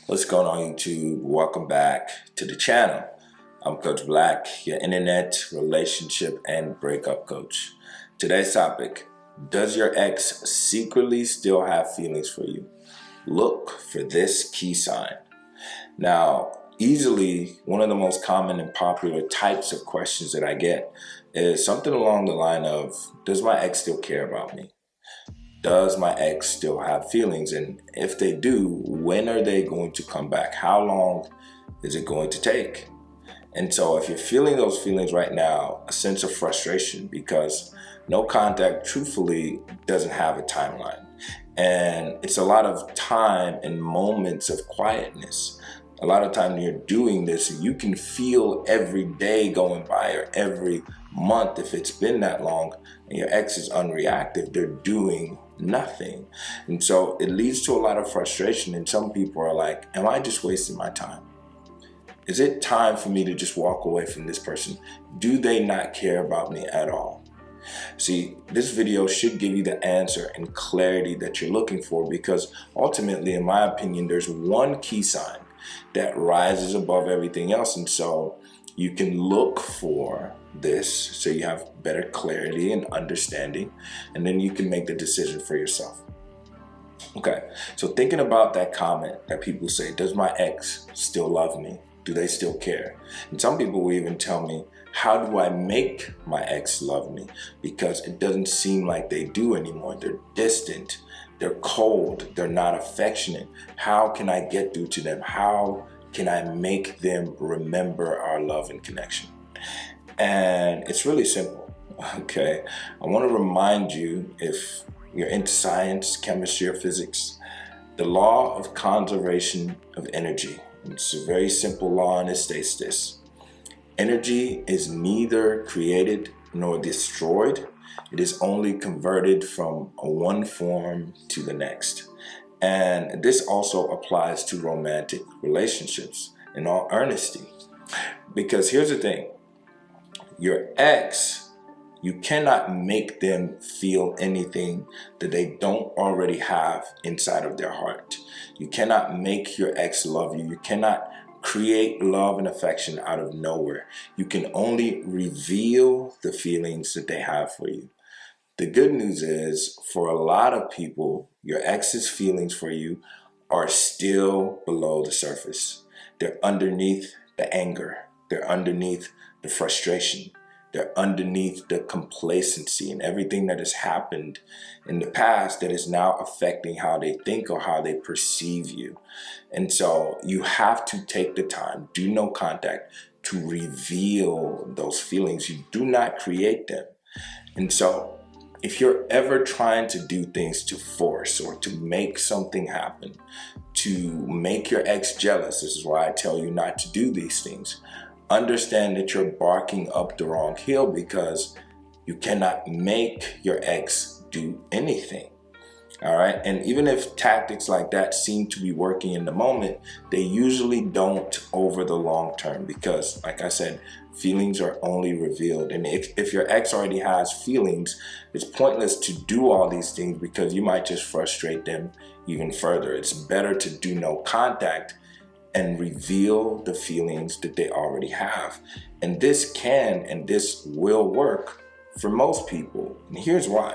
What's going on, YouTube? Welcome back to the channel. I'm Coach Black, your internet, relationship, and breakup coach. Today's topic: does your ex secretly still have feelings for you? Look for this key sign. Now, easily one of the most common and popular types of questions that I get is something along the line of, does my ex still care about me? Does my ex still have feelings? And if they do, when are they going to come back? How long is it going to take? And so if you're feeling those feelings right now, a sense of frustration, because no contact truthfully doesn't have a timeline. And it's a lot of time and moments of quietness. A lot of time when you're doing this, you can feel every day going by or every month, if it's been that long, and your ex is unreactive, they're doing nothing. And so it leads to a lot of frustration. And some people are like, am I just wasting my time? Is it time for me to just walk away from this person? Do they not care about me at all? See, this video should give you the answer and clarity that you're looking for, because ultimately, in my opinion, there's one key sign that rises above everything else. And so you can look for this so you have better clarity and understanding, and then you can make the decision for yourself. Okay, so thinking about that comment that people say, does my ex still love me? Do they still care? And some people will even tell me, how do I make my ex love me? Because it doesn't seem like they do anymore. They're distant, they're cold, they're not affectionate. How can I get through to them? How can I make them remember our love and connection? And it's really simple, okay? I want to remind you, if you're into science, chemistry, or physics, the law of conservation of energy. It's a very simple law, and it states this: energy is neither created nor destroyed. It is only converted from one form to the next. And this also applies to romantic relationships in all earnesty. Because here's the thing, your ex, you cannot make them feel anything that they don't already have inside of their heart. You cannot make your ex love you. You cannot create love and affection out of nowhere. You can only reveal the feelings that they have for you. The good news is, for a lot of people, your ex's feelings for you are still below the surface. They're underneath the anger. They're underneath the frustration. They're underneath the complacency and everything that has happened in the past that is now affecting how they think or how they perceive you. And so you have to take the time, do no contact, to reveal those feelings. You do not create them. And so if you're ever trying to do things to force or to make something happen, to make your ex jealous, this is why I tell you not to do these things. Understand that you're barking up the wrong hill, because you cannot make your ex do anything. All right. And even if tactics like that seem to be working in the moment, they usually don't over the long term, because, like I said, feelings are only revealed. And if your ex already has feelings, it's pointless to do all these things, because you might just frustrate them even further. It's better to do no contact and reveal the feelings that they already have. And this can and this will work for most people. And here's why.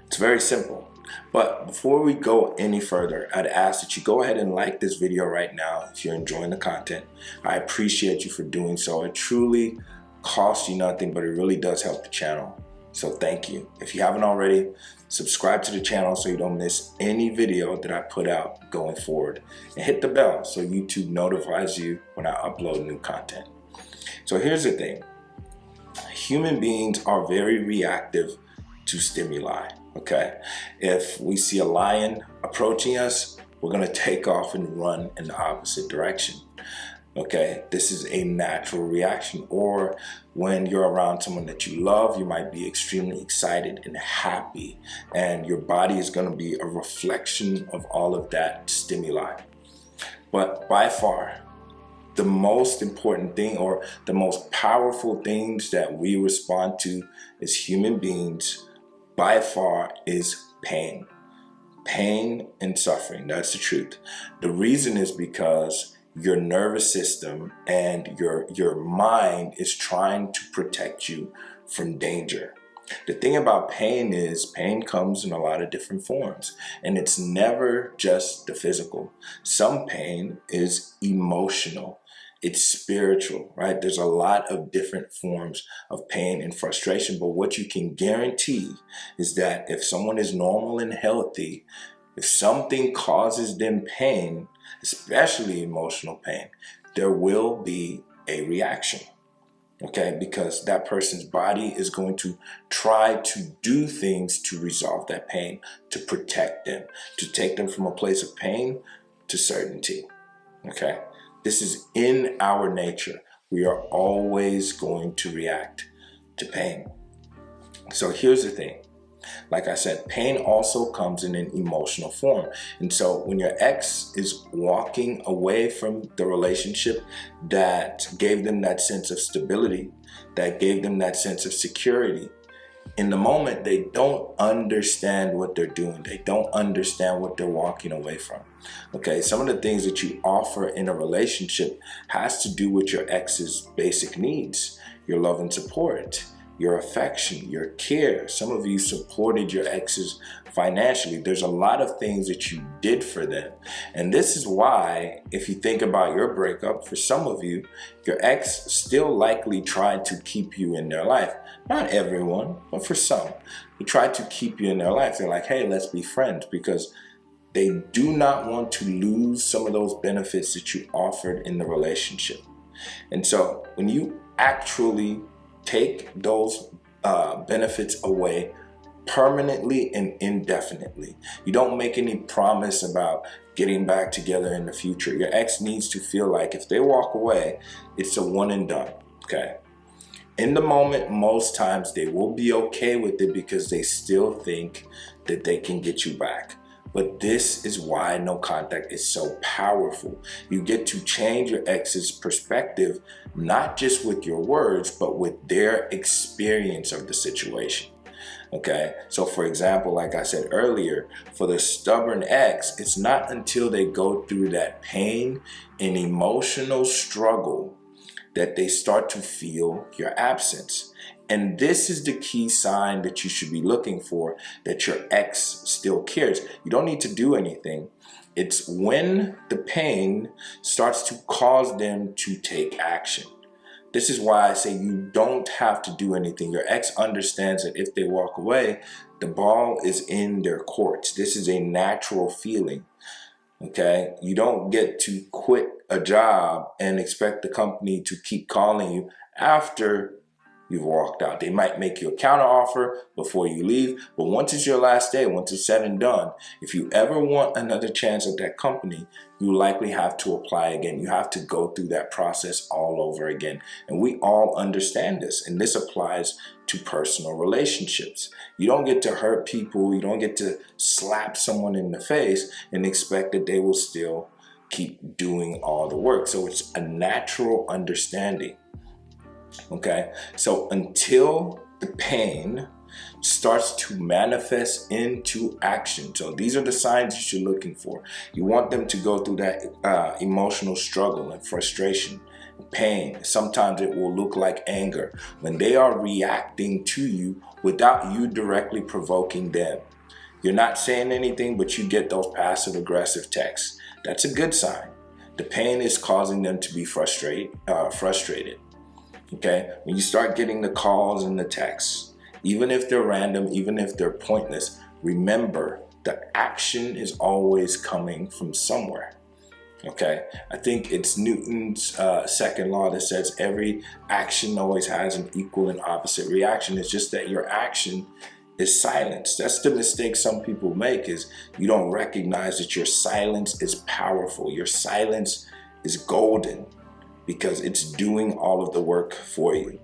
It's very simple. But before we go any further, I'd ask that you go ahead and like this video right now if you're enjoying the content. I appreciate you for doing so. It truly costs you nothing, but it really does help the channel. So thank you. If you haven't already, subscribe to the channel so you don't miss any video that I put out going forward. And hit the bell so YouTube notifies you when I upload new content. So here's the thing. Human beings are very reactive to stimuli. Okay, if we see a lion approaching us, we're going to take off and run in the opposite direction. Okay, this is a natural reaction. Or when you're around someone that you love, you might be extremely excited and happy, and your body is going to be a reflection of all of that stimuli. But by far, the most important thing, or the most powerful things that we respond to as human beings, by far, is pain. pain and suffering. That's the truth. The reason is because your nervous system and your mind is trying to protect you from danger. The thing about pain is pain comes in a lot of different forms, and it's never just the physical. Some pain is emotional. It's spiritual, right? There's a lot of different forms of pain and frustration, but what you can guarantee is that if someone is normal and healthy, if something causes them pain, especially emotional pain, there will be a reaction. Okay, because that person's body is going to try to do things to resolve that pain, to protect them, to take them from a place of pain to certainty. Okay, this is in our nature. We are always going to react to pain. So here's the thing. Like I said, pain also comes in an emotional form. And so when your ex is walking away from the relationship that gave them that sense of stability, that gave them that sense of security, in the moment, they don't understand what they're doing. They don't understand what they're walking away from. Okay, some of the things that you offer in a relationship has to do with your ex's basic needs, your love and support, your affection, your care. Some of you supported your exes financially. There's a lot of things that you did for them. And this is why, if you think about your breakup, for some of you, your ex still likely tried to keep you in their life. Not everyone, but for some. They tried to keep you in their life. They're like, hey, let's be friends, because they do not want to lose some of those benefits that you offered in the relationship. And so when you actually take those benefits away permanently and indefinitely, you don't make any promise about getting back together in the future. Your ex needs to feel like if they walk away, it's a one and done. Okay. In the moment, most times they will be okay with it because they still think that they can get you back. But this is why no contact is so powerful. You get to change your ex's perspective, not just with your words, but with their experience of the situation. Okay, so for example, like I said earlier, for the stubborn ex, it's not until they go through that pain and emotional struggle that they start to feel your absence. And this is the key sign that you should be looking for, that your ex still cares. You don't need to do anything. It's when the pain starts to cause them to take action. This is why I say you don't have to do anything. Your ex understands that if they walk away, the ball is in their courts. This is a natural feeling. Okay, you don't get to quit a job and expect the company to keep calling you after you've walked out. They might make you a counter offer before you leave, but once it's your last day, once it's said and done, if you ever want another chance at that company, you likely have to apply again. You have to go through that process all over again. And we all understand this, and this applies to personal relationships. You don't get to hurt people. You don't get to slap someone in the face and expect that they will still keep doing all the work. So it's a natural understanding. Okay, so until the pain starts to manifest into action, so these are the signs you should be looking for. You want them to go through that emotional struggle and frustration, pain. Sometimes it will look like anger when they are reacting to you without you directly provoking them. You're not saying anything, but you get those passive aggressive texts. That's a good sign. The pain is causing them to be frustrated. Okay, when you start getting the calls and the texts, even if they're random, even if they're pointless, remember the action is always coming from somewhere. Okay, I think it's Newton's second law that says every action always has an equal and opposite reaction. It's just that your action is silence. That's the mistake some people make, is you don't recognize that your silence is powerful. Your silence is golden, because it's doing all of the work for you.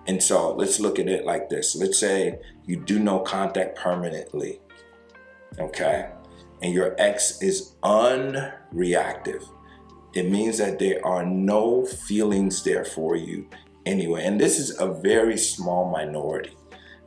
And so let's look at it like this. Let's say you do no contact permanently, okay? And your ex is unreactive. It means that there are no feelings there for you anyway. And this is a very small minority.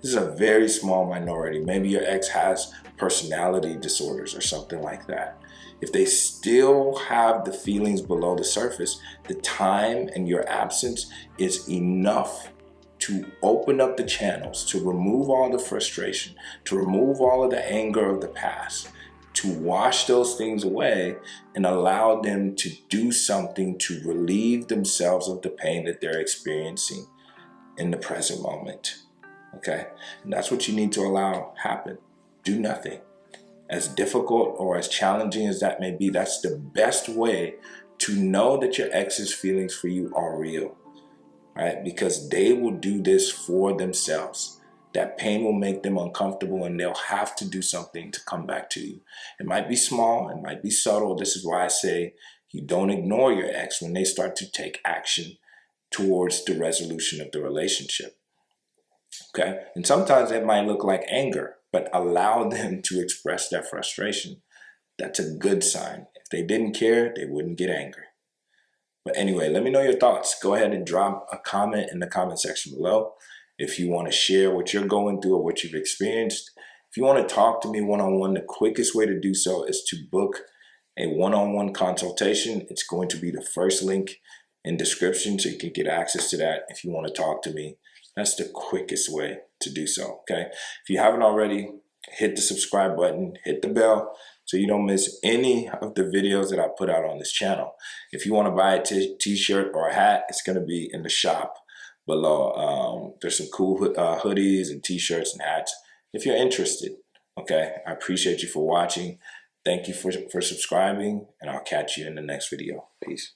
This is a very small minority. Maybe your ex has personality disorders or something like that. If they still have the feelings below the surface, the time and your absence is enough to open up the channels, to remove all the frustration, to remove all of the anger of the past, to wash those things away and allow them to do something to relieve themselves of the pain that they're experiencing in the present moment. Okay? And that's what you need to allow happen. Do nothing. As difficult or as challenging as that may be, that's the best way to know that your ex's feelings for you are real, right? Because they will do this for themselves. That pain will make them uncomfortable and they'll have to do something to come back to you. It might be small, it might be subtle. This is why I say you don't ignore your ex when they start to take action towards the resolution of the relationship. Okay? And sometimes it might look like anger, but allow them to express their frustration. That's a good sign. If they didn't care, they wouldn't get angry. But anyway, let me know your thoughts. Go ahead and drop a comment in the comment section below. If you want to share what you're going through or what you've experienced. If you want to talk to me one-on-one, the quickest way to do so is to book a one-on-one consultation. It's going to be the first link in description, so you can get access to that if you want to talk to me. That's the quickest way to do so, okay? If you haven't already, hit the subscribe button, hit the bell, so you don't miss any of the videos that I put out on this channel. If you want to buy a t-shirt or a hat, it's going to be in the shop below. There's some cool hoodies and t-shirts and hats if you're interested, okay? I appreciate you for watching. Thank you for subscribing, and I'll catch you in the next video. Peace.